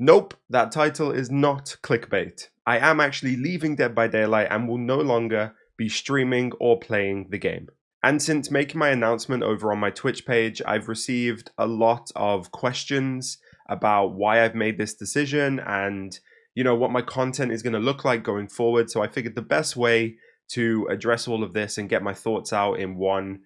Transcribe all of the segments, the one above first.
Nope, that title is not clickbait. I am actually leaving Dead by Daylight and will no longer be streaming or playing the game. And since making my announcement over on my Twitch page, I've received a lot of questions about why I've made this decision and, what my content is going to look like going forward. So I figured the best way to address all of this and get my thoughts out in one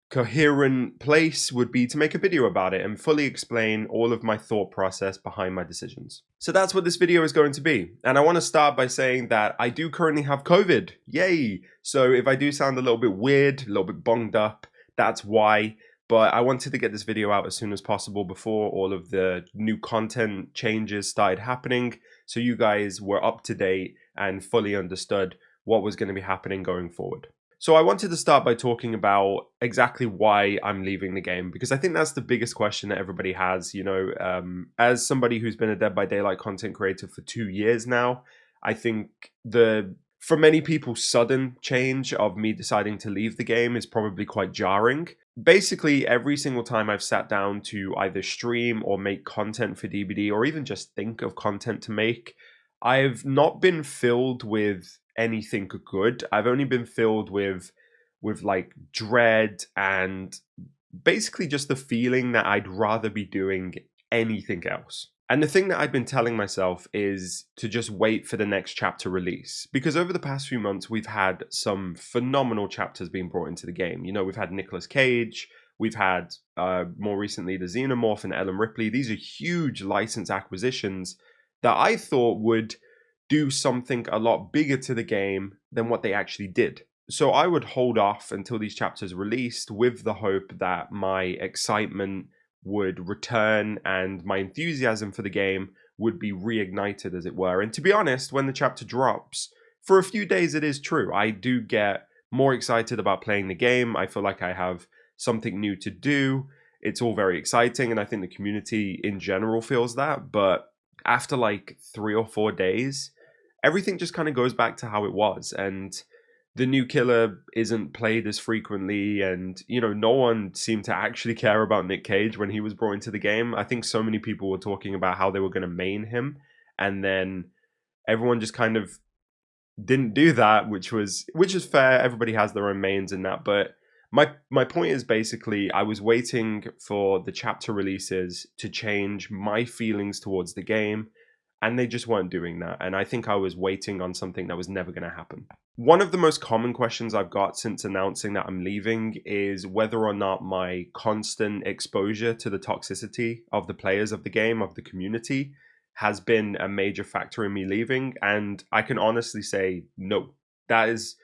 coherent place would be to make a video about it and fully explain all of my thought process behind my decisions. So that's what this video is going to be. And I want to start by saying that I do currently have COVID. Yay! So if I do sound a little bit weird, a little bit bunged up, that's why. But I wanted to get this video out as soon as possible before all of the new content changes started happening, so you guys were up to date and fully understood what was going to be happening going forward. So I wanted to start by talking about exactly why I'm leaving the game, because I think that's the biggest question that everybody has. As somebody who's been a Dead by Daylight content creator for 2 years now, I think for many people, sudden change of me deciding to leave the game is probably quite jarring. Basically, every single time I've sat down to either stream or make content for DBD, or even just think of content to make, I've not been filled with anything good. I've only been filled with like dread and basically just the feeling that I'd rather be doing anything else. And the thing that I've been telling myself is to just wait for the next chapter release. Because over the past few months, we've had some phenomenal chapters being brought into the game. We've had Nicolas Cage, we've had more recently the Xenomorph and Ellen Ripley. These are huge license acquisitions that I thought would do something a lot bigger to the game than what they actually did. So I would hold off until these chapters released with the hope that my excitement would return and my enthusiasm for the game would be reignited, as it were. And to be honest, when the chapter drops, for a few days it is true. I do get more excited about playing the game. I feel like I have something new to do. It's all very exciting, and I think the community in general feels that. But after like 3 or 4 days, everything just kind of goes back to how it was, and the new killer isn't played as frequently, and no one seemed to actually care about Nick Cage when he was brought into the game. I think so many people were talking about how they were going to main him, and then everyone just kind of didn't do that, which is fair. Everybody has their own mains in that, but my point is basically I was waiting for the chapter releases to change my feelings towards the game, and they just weren't doing that. And I think I was waiting on something that was never going to happen. One of the most common questions I've got since announcing that I'm leaving is whether or not my constant exposure to the toxicity of the players of the game, of the community, has been a major factor in me leaving. And I can honestly say no. That has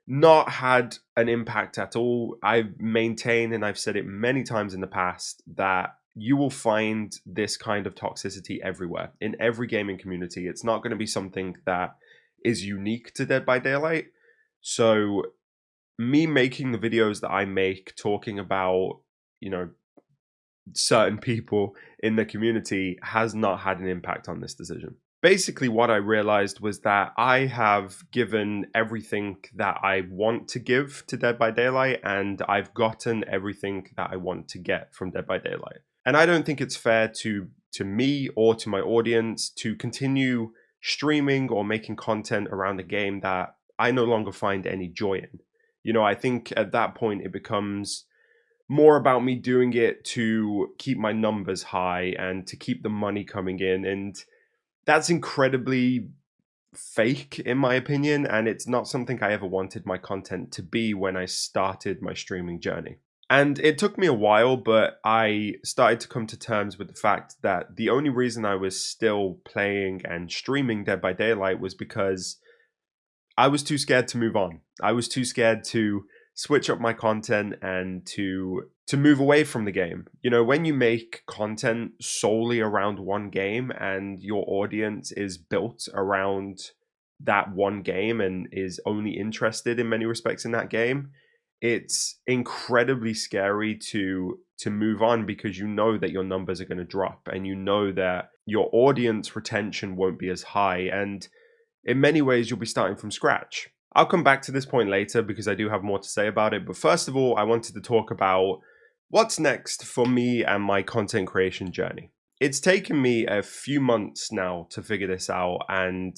not had an impact at all. I've maintained, and I've said it many times in the past, that you will find this kind of toxicity everywhere, in every gaming community. It's not going to be something that is unique to Dead by Daylight. So me making the videos that I make talking about, certain people in the community has not had an impact on this decision. Basically, what I realized was that I have given everything that I want to give to Dead by Daylight, and I've gotten everything that I want to get from Dead by Daylight. And I don't think it's fair to me or to my audience to continue streaming or making content around a game that I no longer find any joy in. I think at that point it becomes more about me doing it to keep my numbers high and to keep the money coming in. And that's incredibly fake, in my opinion. And it's not something I ever wanted my content to be when I started my streaming journey. And it took me a while, but I started to come to terms with the fact that the only reason I was still playing and streaming Dead by Daylight was because I was too scared to move on. I was too scared to switch up my content and to move away from the game. When you make content solely around one game and your audience is built around that one game and is only interested in many respects in that game, it's incredibly scary to move on, because you know that your numbers are going to drop, and you know that your audience retention won't be as high, and in many ways you'll be starting from scratch. I'll come back to this point later because I do have more to say about it, but first of all, I wanted to talk about what's next for me and my content creation journey. It's taken me a few months now to figure this out and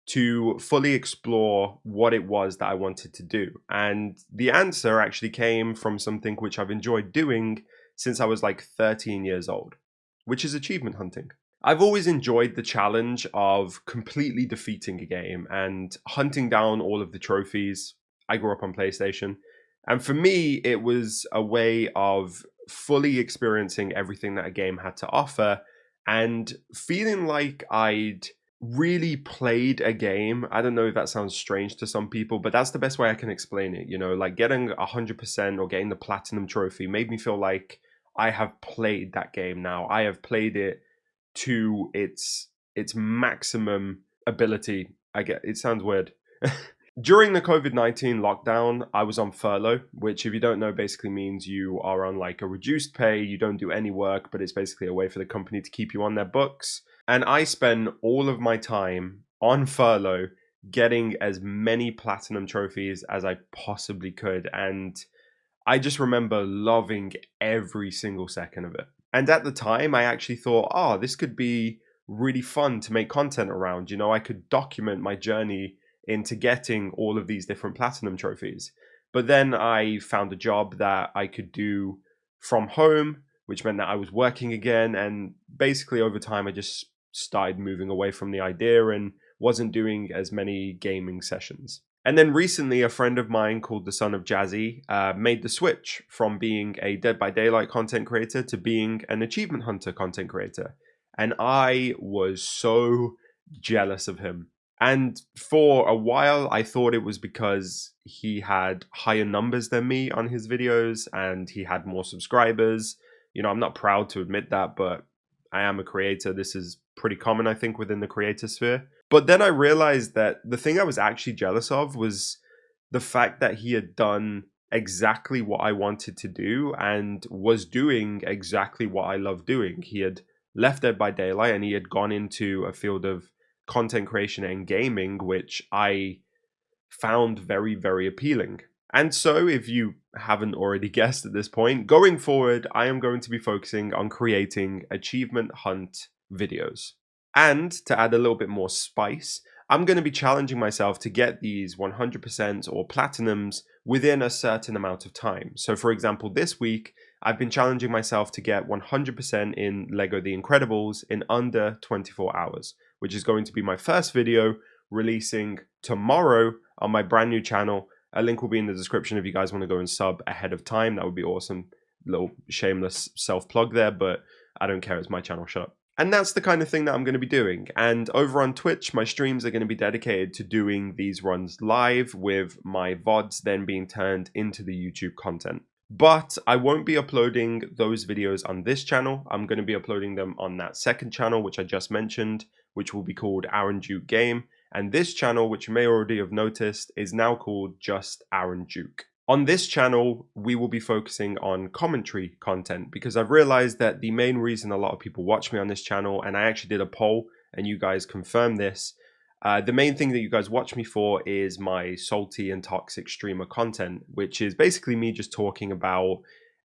to fully explore what it was that I wanted to do. And the answer actually came from something which I've enjoyed doing since I was like 13 years old, which is achievement hunting. I've always enjoyed the challenge of completely defeating a game and hunting down all of the trophies. I grew up on PlayStation. And for me, it was a way of fully experiencing everything that a game had to offer and feeling like I'd really played a game. I don't know if that sounds strange to some people, but that's the best way I can explain it. You know, like getting 100% or getting the platinum trophy made me feel like I have played that game now. I have played it to its maximum ability. I get it sounds weird. During the COVID-19 lockdown, I was on furlough, which if you don't know basically means you are on like a reduced pay, you don't do any work, but it's basically a way for the company to keep you on their books. And I spent all of my time on furlough getting as many platinum trophies as I possibly could, and I just remember loving every single second of it. And at the time, I actually thought, oh, this could be really fun to make content around. You know, I could document my journey into getting all of these different platinum trophies. But then I found a job that I could do from home, which meant that I was working again. And basically, over time, I just started moving away from the idea and wasn't doing as many gaming sessions. And then recently, a friend of mine called the Son of Jazzy made the switch from being a Dead by Daylight content creator to being an Achievement Hunter content creator. And I was so jealous of him. And for a while, I thought it was because he had higher numbers than me on his videos and he had more subscribers. You know, I'm not proud to admit that, but I am a creator. This is pretty common, I think, within the creator sphere. But then I realized that the thing I was actually jealous of was the fact that he had done exactly what I wanted to do and was doing exactly what I love doing. He had left Dead by Daylight and he had gone into a field of content creation and gaming, which I found very, very appealing. And so, if you haven't already guessed at this point, going forward, I am going to be focusing on creating achievement hunt videos. And to add a little bit more spice, I'm going to be challenging myself to get these 100% or platinums within a certain amount of time. So, for example, this week, I've been challenging myself to get 100% in Lego The Incredibles in under 24 hours, which is going to be my first video releasing tomorrow on my brand new channel. A link will be in the description if you guys want to go and sub ahead of time. That would be awesome. Little shameless self-plug there, but I don't care. It's my channel. Shut up. And that's the kind of thing that I'm going to be doing. And over on Twitch, my streams are going to be dedicated to doing these runs live, with my VODs then being turned into the YouTube content. But I won't be uploading those videos on this channel. I'm going to be uploading them on that second channel, which I just mentioned, which will be called Aaron Duke Game. And this channel, which you may already have noticed, is now called just Aaron Duke. On this channel, we will be focusing on commentary content because I've realized that the main reason a lot of people watch me on this channel, and I actually did a poll and you guys confirmed this, the main thing that you guys watch me for is my salty and toxic streamer content, which is basically me just talking about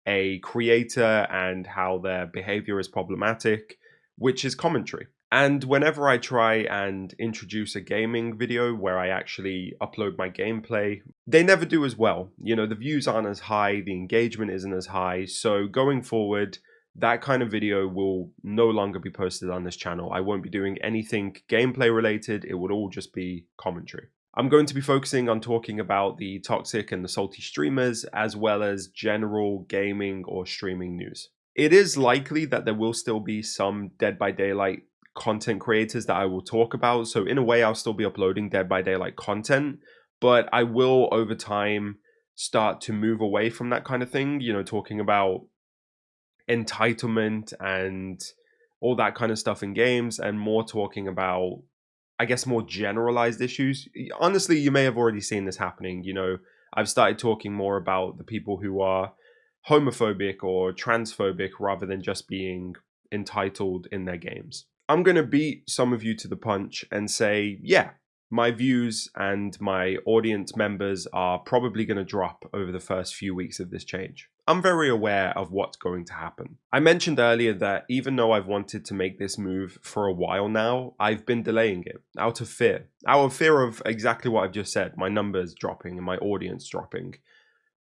a creator and how their behavior is problematic, which is commentary. And whenever I try and introduce a gaming video where I actually upload my gameplay, they never do as well. You know, the views aren't as high, the engagement isn't as high. So going forward, that kind of video will no longer be posted on this channel. I won't be doing anything gameplay related. It would all just be commentary. I'm going to be focusing on talking about the toxic and the salty streamers, as well as general gaming or streaming news. It is likely that there will still be some Dead by Daylight content creators that I will talk about. So in a way, I'll still be uploading Dead by Daylight content, but I will over time start to move away from that kind of thing, you know, talking about entitlement and all that kind of stuff in games, and more talking about, I guess, more generalized issues. Honestly, you may have already seen this happening. You know, I've started talking more about the people who are homophobic or transphobic rather than just being entitled in their games. I'm going to beat some of you to the punch and say, yeah, my views and my audience members are probably going to drop over the first few weeks of this change. I'm very aware of what's going to happen. I mentioned earlier that even though I've wanted to make this move for a while now, I've been delaying it out of fear. Out of fear of exactly what I've just said, my numbers dropping and my audience dropping.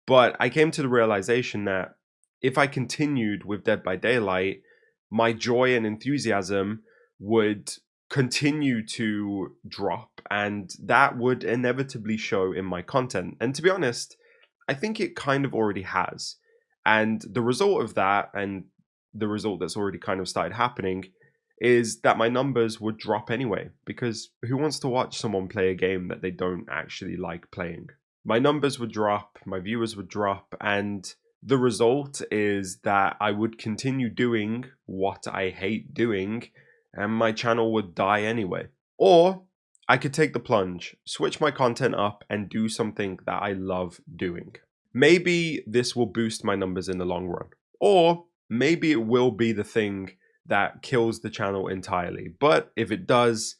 But I came to the realization that if I continued with Dead by Daylight, my joy and enthusiasm would continue to drop, and that would inevitably show in my content. And to be honest, I think it kind of already has. And the result of that, and the result that's already kind of started happening, is that my numbers would drop anyway, because who wants to watch someone play a game that they don't actually like playing? My numbers would drop, my viewers would drop, and the result is that I would continue doing what I hate doing, and my channel would die anyway. Or I could take the plunge, switch my content up, and do something that I love doing. Maybe this will boost my numbers in the long run, or maybe it will be the thing that kills the channel entirely. But if it does,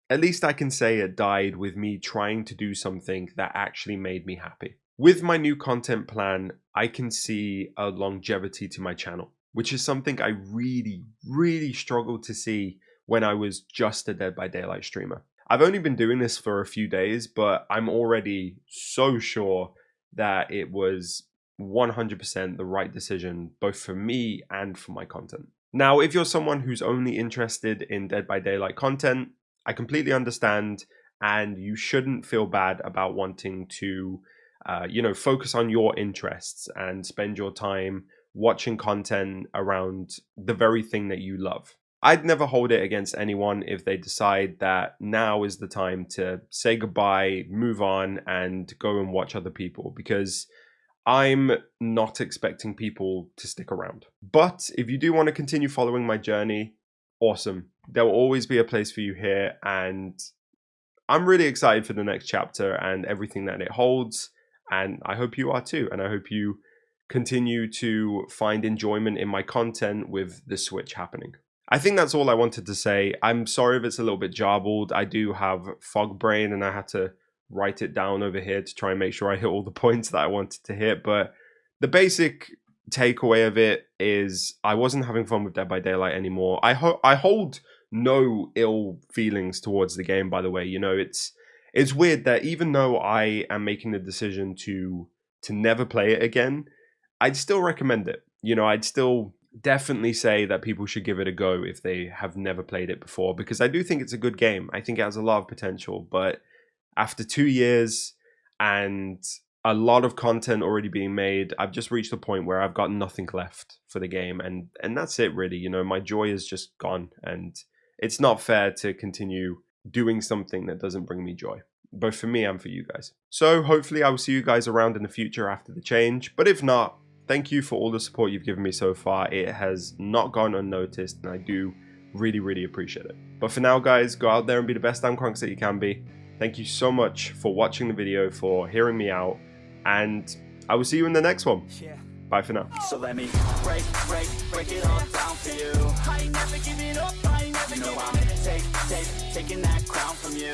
at least I can say it died with me trying to do something that actually made me happy. With my new content plan, I can see a longevity to my channel, which is something I really struggled to see when I was just a Dead by Daylight streamer. I've only been doing this for a few days, but I'm already so sure that it was 100% the right decision, both for me and for my content. Now, if you're someone who's only interested in Dead by Daylight content, I completely understand, and you shouldn't feel bad about wanting to, focus on your interests and spend your time watching content around the very thing that you love. I'd never hold it against anyone if they decide that now is the time to say goodbye, move on, and go and watch other people, because I'm not expecting people to stick around. But if you do want to continue following my journey, awesome. There will always be a place for you here, and I'm really excited for the next chapter and everything that it holds, and I hope you are too, and I hope you continue to find enjoyment in my content with the switch happening. I think that's all I wanted to say. I'm sorry if it's a little bit jarbled. I do have fog brain, and I had to write it down over here to try and make sure I hit all the points that I wanted to hit. But the basic takeaway of it is I wasn't having fun with Dead by Daylight anymore. I hold no ill feelings towards the game, by the way. You know, it's weird that even though I am making the decision to never play it again, I'd still recommend it. You know, I'd still definitely say that people should give it a go if they have never played it before, because I do think it's a good game. I think it has a lot of potential, but after 2 years and a lot of content already being made, I've just reached a point where I've got nothing left for the game, and that's it really. You know, my joy is just gone, and it's not fair to continue doing something that doesn't bring me joy, both for me and for you guys. So hopefully I will see you guys around in the future after the change, but if not, thank you for all the support you've given me so far. It has not gone unnoticed, and I do really appreciate it. But for now, guys, go out there and be the best damn Crunks that you can be. Thank you so much for watching the video, for hearing me out, and I will see you in the next one. Bye for now. So let me break it all down for you. I ain't never giving up, I ain't never giving up. I'm taking that crown from you.